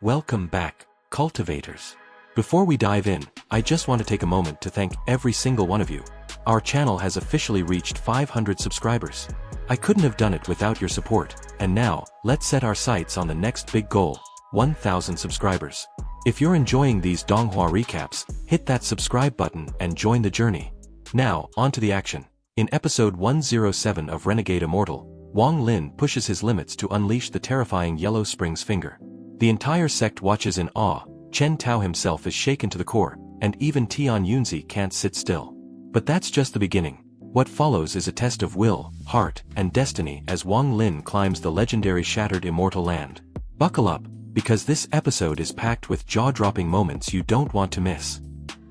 Welcome back, cultivators. Before we dive in, I just want to take a moment to thank every single one of you. Our channel has officially reached 500 subscribers. I couldn't have done it without your support, and now, let's set our sights on the next big goal, 1,000 subscribers. If you're enjoying these Donghua recaps, hit that subscribe button and join the journey. Now, on to the action. In episode 107 of Renegade Immortal, Wang Lin pushes his limits to unleash the terrifying Yellow Spring's finger. The entire sect watches in awe. Chen Tao himself is shaken to the core, and even Tian Yunzi can't sit still. But that's just the beginning. What follows is a test of will, heart, and destiny as Wang Lin climbs the legendary Shattered Immortal Land. Buckle up, because this episode is packed with jaw-dropping moments you don't want to miss.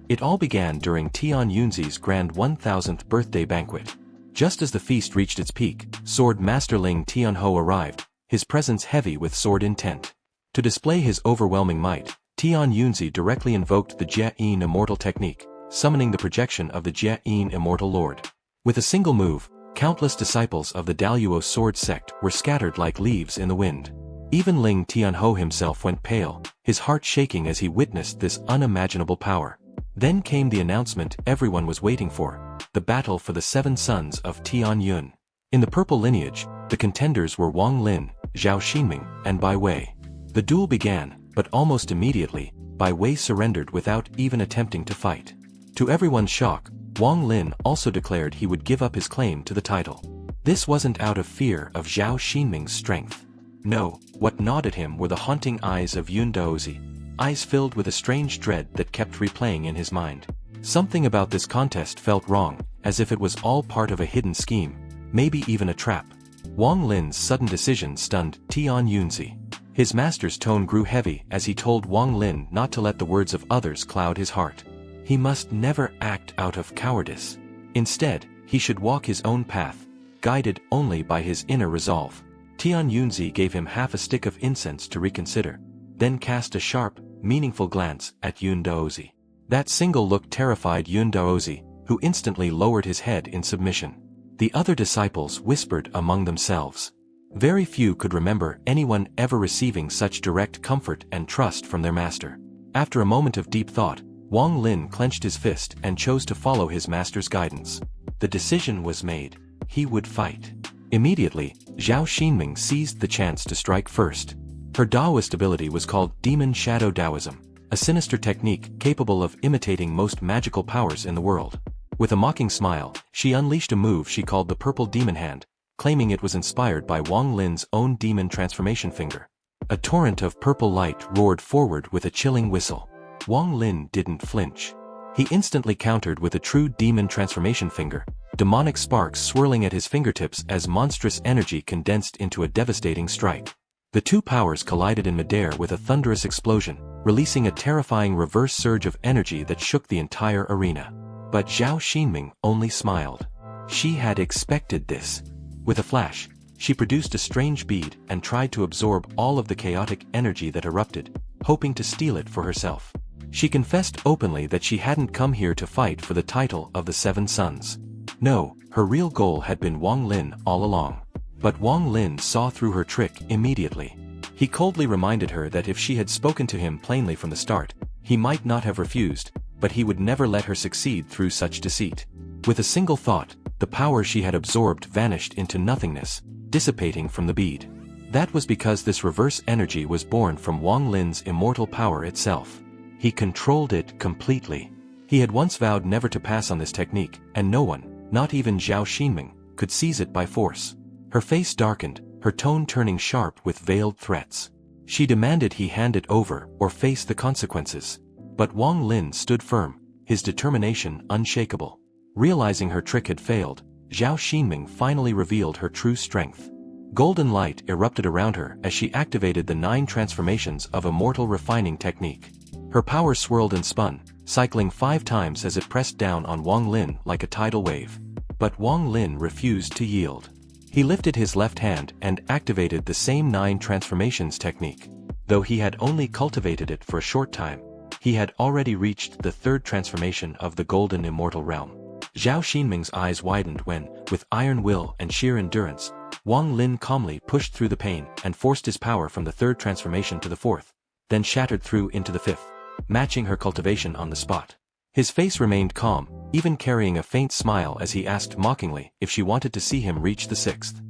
It all began during Tian Yunzi's grand 1000th birthday banquet. Just as the feast reached its peak, Sword Master Ling Tianho arrived, his presence heavy with sword intent. To display his overwhelming might, Tian Yunzi directly invoked the Jiayin Immortal technique, summoning the projection of the Jiayin Immortal Lord. With a single move, countless disciples of the Daluo sword sect were scattered like leaves in the wind. Even Ling Tianho himself went pale, his heart shaking as he witnessed this unimaginable power. Then came the announcement everyone was waiting for, the battle for the 7 sons of Tian Yun. In the purple lineage, the contenders were Wang Lin, Zhao Xinming, and Bai Wei. The duel began, but almost immediately, Bai Wei surrendered without even attempting to fight. To everyone's shock, Wang Lin also declared he would give up his claim to the title. This wasn't out of fear of Zhao Xinming's strength. No, what gnawed at him were the haunting eyes of Yun Daozi, eyes filled with a strange dread that kept replaying in his mind. Something about this contest felt wrong, as if it was all part of a hidden scheme, maybe even a trap. Wang Lin's sudden decision stunned Tian Yunzi. His master's tone grew heavy as he told Wang Lin not to let the words of others cloud his heart. He must never act out of cowardice. Instead, he should walk his own path, guided only by his inner resolve. Tian Yunzi gave him half a stick of incense to reconsider, then cast a sharp, meaningful glance at Yun Daozi. That single look terrified Yun Daozi, who instantly lowered his head in submission. The other disciples whispered among themselves. Very few could remember anyone ever receiving such direct comfort and trust from their master. After a moment of deep thought, Wang Lin clenched his fist and chose to follow his master's guidance. The decision was made. He would fight. Immediately, Zhao Xinming seized the chance to strike first. Her Daoist ability was called Demon Shadow Taoism, a sinister technique capable of imitating most magical powers in the world. With a mocking smile, she unleashed a move she called the Purple Demon Hand, claiming it was inspired by Wang Lin's own demon transformation finger. A torrent of purple light roared forward with a chilling whistle. Wang Lin didn't flinch. He instantly countered with a true demon transformation finger, demonic sparks swirling at his fingertips as monstrous energy condensed into a devastating strike. The two powers collided in midair with a thunderous explosion, releasing a terrifying reverse surge of energy that shook the entire arena. But Zhao Xinming only smiled. She had expected this. With a flash, she produced a strange bead and tried to absorb all of the chaotic energy that erupted, hoping to steal it for herself. She confessed openly that she hadn't come here to fight for the title of the 7 sons. No, her real goal had been Wang Lin all along. But Wang Lin saw through her trick immediately. He coldly reminded her that if she had spoken to him plainly from the start, he might not have refused, but he would never let her succeed through such deceit. With a single thought, the power she had absorbed vanished into nothingness, dissipating from the bead. That was because this reverse energy was born from Wang Lin's immortal power itself. He controlled it completely. He had once vowed never to pass on this technique, and no one, not even Zhao Xinming, could seize it by force. Her face darkened, her tone turning sharp with veiled threats. She demanded he hand it over or face the consequences. But Wang Lin stood firm, his determination unshakable. Realizing her trick had failed, Zhao Xinming finally revealed her true strength. Golden light erupted around her as she activated the 9 transformations of Immortal Refining Technique. Her power swirled and spun, cycling 5 times as it pressed down on Wang Lin like a tidal wave. But Wang Lin refused to yield. He lifted his left hand and activated the same 9 transformations technique. Though he had only cultivated it for a short time, he had already reached the 3rd transformation of the Golden Immortal Realm. Zhao Xinming's eyes widened when, with iron will and sheer endurance, Wang Lin calmly pushed through the pain and forced his power from the 3rd transformation to the 4th. then shattered through into the 5th, matching her cultivation on the spot. His face remained calm, even carrying a faint smile as he asked mockingly if she wanted to see him reach the 6th.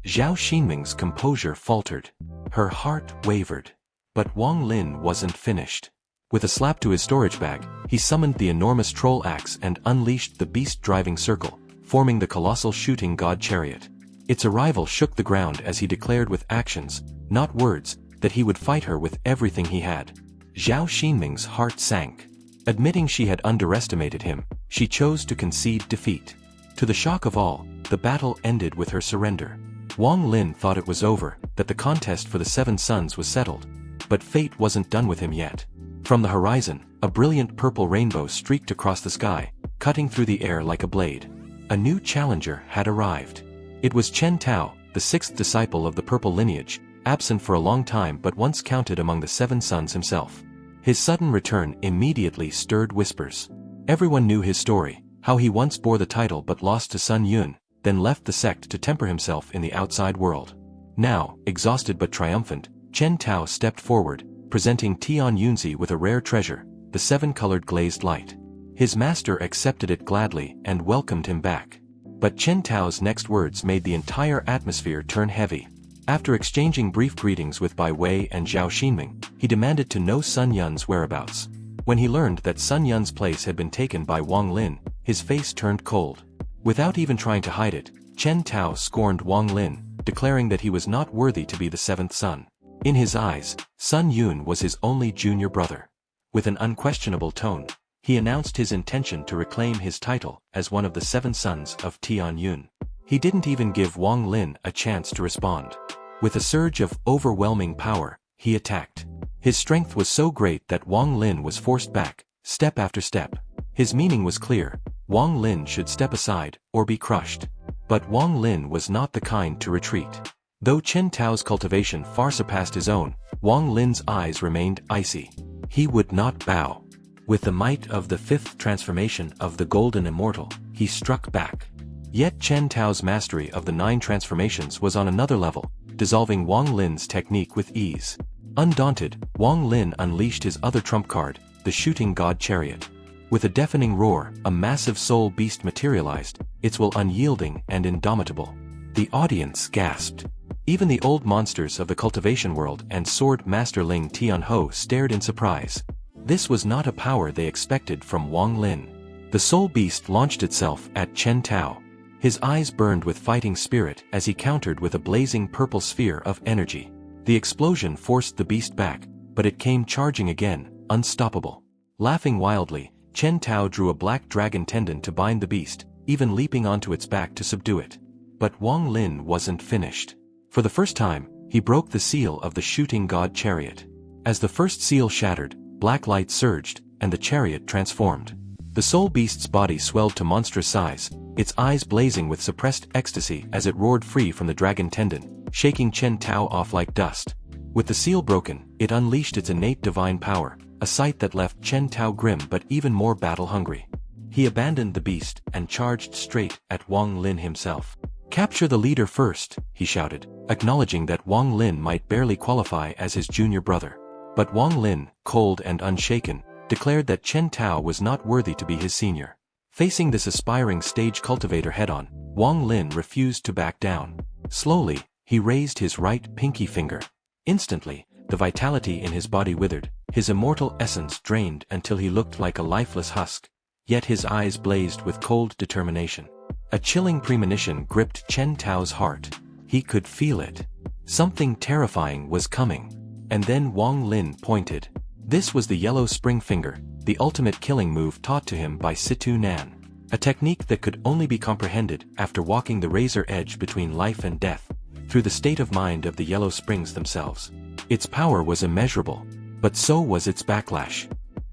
Zhao Xinming's composure faltered. Her heart wavered. But Wang Lin wasn't finished. With a slap to his storage bag, he summoned the enormous troll axe and unleashed the beast-driving circle, forming the colossal shooting god chariot. Its arrival shook the ground as he declared with actions, not words, that he would fight her with everything he had. Zhao Xinming's heart sank. Admitting she had underestimated him, she chose to concede defeat. To the shock of all, the battle ended with her surrender. Wang Lin thought it was over, that the contest for the 7 suns was settled. But fate wasn't done with him yet. From the horizon, a brilliant purple rainbow streaked across the sky, cutting through the air like a blade. A new challenger had arrived. It was Chen Tao, the 6th disciple of the purple lineage, absent for a long time but once counted among the 7 sons himself. His sudden return immediately stirred whispers. Everyone knew his story, how he once bore the title but lost to Sun Yun, then left the sect to temper himself in the outside world. Now, exhausted but triumphant, Chen Tao stepped forward, presenting Tian Yunzi with a rare treasure, the 7-colored glazed light. His master accepted it gladly and welcomed him back. But Chen Tao's next words made the entire atmosphere turn heavy. After exchanging brief greetings with Bai Wei and Zhao Xinming, he demanded to know Sun Yun's whereabouts. When he learned that Sun Yun's place had been taken by Wang Lin, his face turned cold. Without even trying to hide it, Chen Tao scorned Wang Lin, declaring that he was not worthy to be the 7th son. In his eyes, Sun Yun was his only junior brother. With an unquestionable tone, he announced his intention to reclaim his title as one of the 7 sons of Tian Yun. He didn't even give Wang Lin a chance to respond. With a surge of overwhelming power, he attacked. His strength was so great that Wang Lin was forced back, step after step. His meaning was clear: Wang Lin should step aside, or be crushed. But Wang Lin was not the kind to retreat. Though Chen Tao's cultivation far surpassed his own, Wang Lin's eyes remained icy. He would not bow. With the might of the 5th transformation of the Golden Immortal, he struck back. Yet Chen Tao's mastery of the 9 transformations was on another level, dissolving Wang Lin's technique with ease. Undaunted, Wang Lin unleashed his other trump card, the shooting god chariot. With a deafening roar, a massive soul beast materialized, its will unyielding and indomitable. The audience gasped. Even the old monsters of the cultivation world and sword master Ling Tianho stared in surprise. This was not a power they expected from Wang Lin. The soul beast launched itself at Chen Tao. His eyes burned with fighting spirit as he countered with a blazing purple sphere of energy. The explosion forced the beast back, but it came charging again, unstoppable. Laughing wildly, Chen Tao drew a black dragon tendon to bind the beast, even leaping onto its back to subdue it. But Wang Lin wasn't finished. For the first time, he broke the seal of the shooting god chariot. As the first seal shattered, black light surged, and the chariot transformed. The soul beast's body swelled to monstrous size, its eyes blazing with suppressed ecstasy as it roared free from the dragon tendon, shaking Chen Tao off like dust. With the seal broken, it unleashed its innate divine power, a sight that left Chen Tao grim but even more battle-hungry. He abandoned the beast and charged straight at Wang Lin himself. "Capture the leader first," he shouted, acknowledging that Wang Lin might barely qualify as his junior brother. But Wang Lin, cold and unshaken, declared that Chen Tao was not worthy to be his senior. Facing this aspiring stage cultivator head-on, Wang Lin refused to back down. Slowly, he raised his right pinky finger. Instantly, the vitality in his body withered, his immortal essence drained until he looked like a lifeless husk. Yet his eyes blazed with cold determination. A chilling premonition gripped Chen Tao's heart. He could feel it. Something terrifying was coming. And then Wang Lin pointed. This was the yellow spring finger, the ultimate killing move taught to him by Situ Nan. A technique that could only be comprehended after walking the razor edge between life and death, through the state of mind of the yellow springs themselves. Its power was immeasurable, but so was its backlash.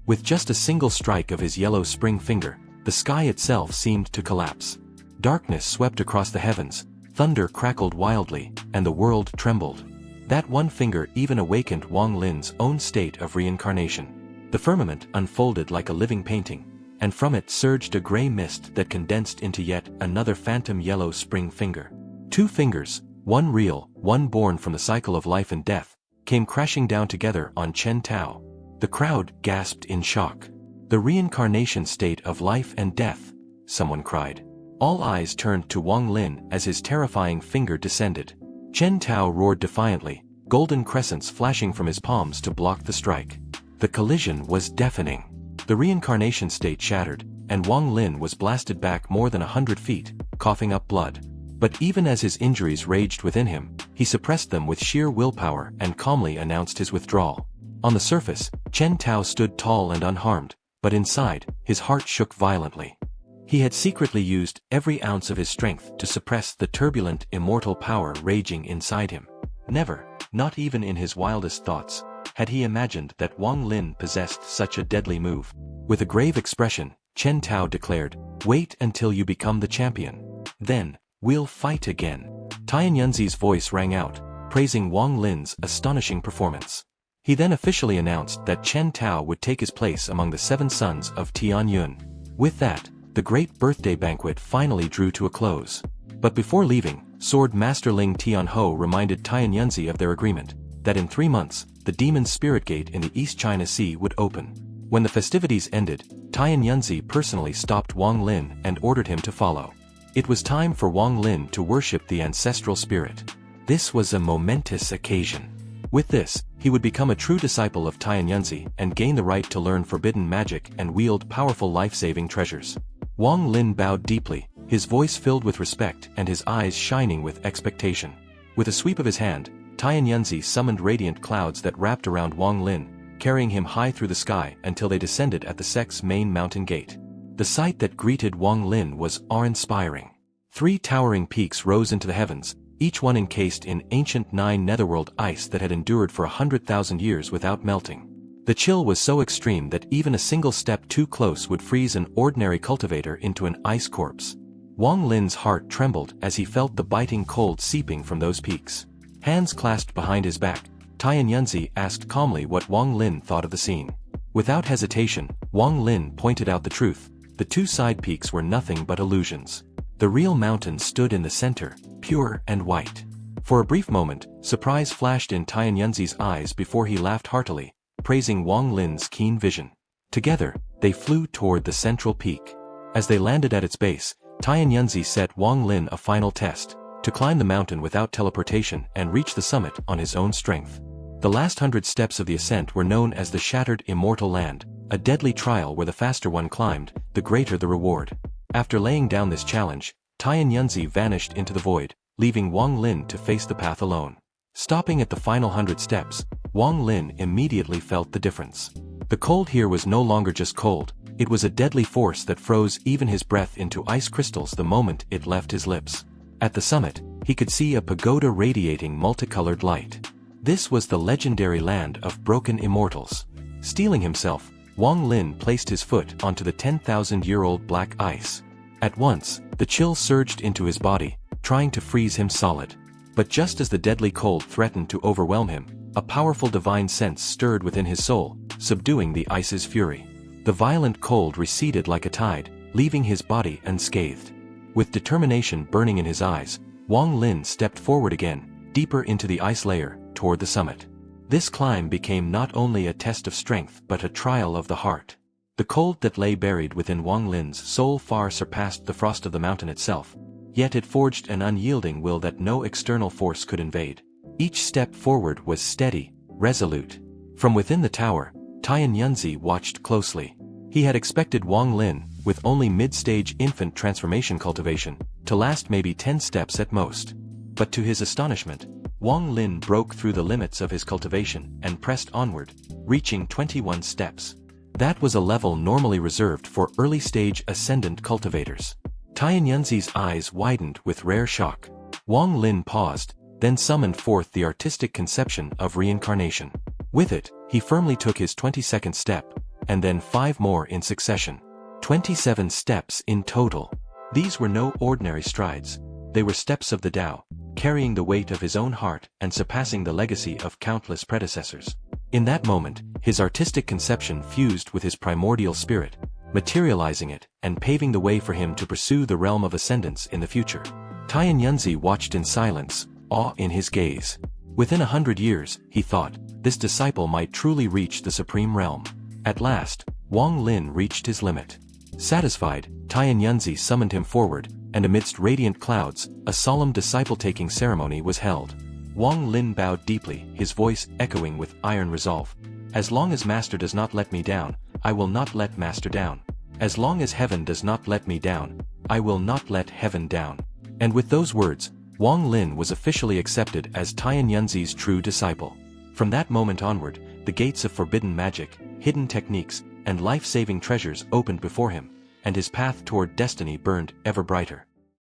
With just a single strike of his yellow spring finger, the sky itself seemed to collapse. Darkness swept across the heavens, thunder crackled wildly, and the world trembled. That one finger even awakened Wang Lin's own state of reincarnation. The firmament unfolded like a living painting, and from it surged a gray mist that condensed into yet another phantom yellow spring finger. 2 fingers, one real, one born from the cycle of life and death, came crashing down together on Chen Tao. The crowd gasped in shock. "The reincarnation state of life and death," someone cried. All eyes turned to Wang Lin as his terrifying finger descended. Chen Tao roared defiantly, golden crescents flashing from his palms to block the strike. The collision was deafening. The reincarnation state shattered, and Wang Lin was blasted back more than 100 feet, coughing up blood. But even as his injuries raged within him, he suppressed them with sheer willpower and calmly announced his withdrawal. On the surface, Chen Tao stood tall and unharmed, but inside, his heart shook violently. He had secretly used every ounce of his strength to suppress the turbulent immortal power raging inside him. Never, not even in his wildest thoughts, had he imagined that Wang Lin possessed such a deadly move. With a grave expression, Chen Tao declared, "Wait until you become the champion. Then, we'll fight again." Tian Yunzi's voice rang out, praising Wang Lin's astonishing performance. He then officially announced that Chen Tao would take his place among the 7 sons of Tian Yun. With that, the great birthday banquet finally drew to a close. But before leaving, Sword Master Ling Tianho reminded Tian Yunzi of their agreement, that in 3 months, the Demon's Spirit Gate in the East China Sea would open. When the festivities ended, Tian Yunzi personally stopped Wang Lin and ordered him to follow. It was time for Wang Lin to worship the ancestral spirit. This was a momentous occasion. With this, he would become a true disciple of Tian Yunzi and gain the right to learn forbidden magic and wield powerful life-saving treasures. Wang Lin bowed deeply, his voice filled with respect and his eyes shining with expectation. With a sweep of his hand, Tian Yunzi summoned radiant clouds that wrapped around Wang Lin, carrying him high through the sky until they descended at the sect's main mountain gate. The sight that greeted Wang Lin was awe-inspiring. 3 towering peaks rose into the heavens, each one encased in ancient 9 netherworld ice that had endured for 100,000 years without melting. The chill was so extreme that even a single step too close would freeze an ordinary cultivator into an ice corpse. Wang Lin's heart trembled as he felt the biting cold seeping from those peaks. Hands clasped behind his back, Tian Yunzi asked calmly what Wang Lin thought of the scene. Without hesitation, Wang Lin pointed out the truth. The 2 side peaks were nothing but illusions. The real mountain stood in the center, pure and white. For a brief moment, surprise flashed in Tian Yunzi's eyes before he laughed heartily, praising Wang Lin's keen vision. Together, they flew toward the central peak. As they landed at its base, Tian Yunzi set Wang Lin a final test, to climb the mountain without teleportation and reach the summit on his own strength. The last 100 steps of the ascent were known as the Shattered Immortal Land, a deadly trial where the faster one climbed, the greater the reward. After laying down this challenge, Tian Yunzi vanished into the void, leaving Wang Lin to face the path alone. Stopping at the final 100 steps, Wang Lin immediately felt the difference. The cold here was no longer just cold, it was a deadly force that froze even his breath into ice crystals the moment it left his lips. At the summit, he could see a pagoda radiating multicolored light. This was the legendary land of broken immortals. Steeling himself, Wang Lin placed his foot onto the 10,000-year-old black ice. At once, the chill surged into his body, trying to freeze him solid. But just as the deadly cold threatened to overwhelm him, a powerful divine sense stirred within his soul, subduing the ice's fury. The violent cold receded like a tide, leaving his body unscathed. With determination burning in his eyes, Wang Lin stepped forward again, deeper into the ice layer, toward the summit. This climb became not only a test of strength but a trial of the heart. The cold that lay buried within Wang Lin's soul far surpassed the frost of the mountain itself, yet it forged an unyielding will that no external force could invade. Each step forward was steady, resolute. From within the tower, Tian Yunzi watched closely. He had expected Wang Lin, with only mid-stage infant transformation cultivation, to last maybe 10 steps at most. But to his astonishment, Wang Lin broke through the limits of his cultivation and pressed onward, reaching 21 steps. That was a level normally reserved for early-stage ascendant cultivators. Tian Yunzi's eyes widened with rare shock. Wang Lin paused, then summoned forth the artistic conception of reincarnation. With it, he firmly took his 22nd step, and then 5 more in succession. 27 steps in total. These were no ordinary strides. They were steps of the Tao, carrying the weight of his own heart and surpassing the legacy of countless predecessors. In that moment, his artistic conception fused with his primordial spirit, materializing it and paving the way for him to pursue the realm of ascendance in the future. Tian Yunzi watched in silence, awe in his gaze. Within 100 years, he thought, this disciple might truly reach the supreme realm. At last, Wang Lin reached his limit. Satisfied, Tian Yunzi summoned him forward, and amidst radiant clouds, a solemn disciple-taking ceremony was held. Wang Lin bowed deeply, his voice echoing with iron resolve. As long as Master does not let me down, I will not let Master down. As long as heaven does not let me down, I will not let heaven down. And with those words, Wang Lin was officially accepted as Tian Yunzi's true disciple. From that moment onward, the gates of forbidden magic, hidden techniques, and life-saving treasures opened before him, and his path toward destiny burned ever brighter.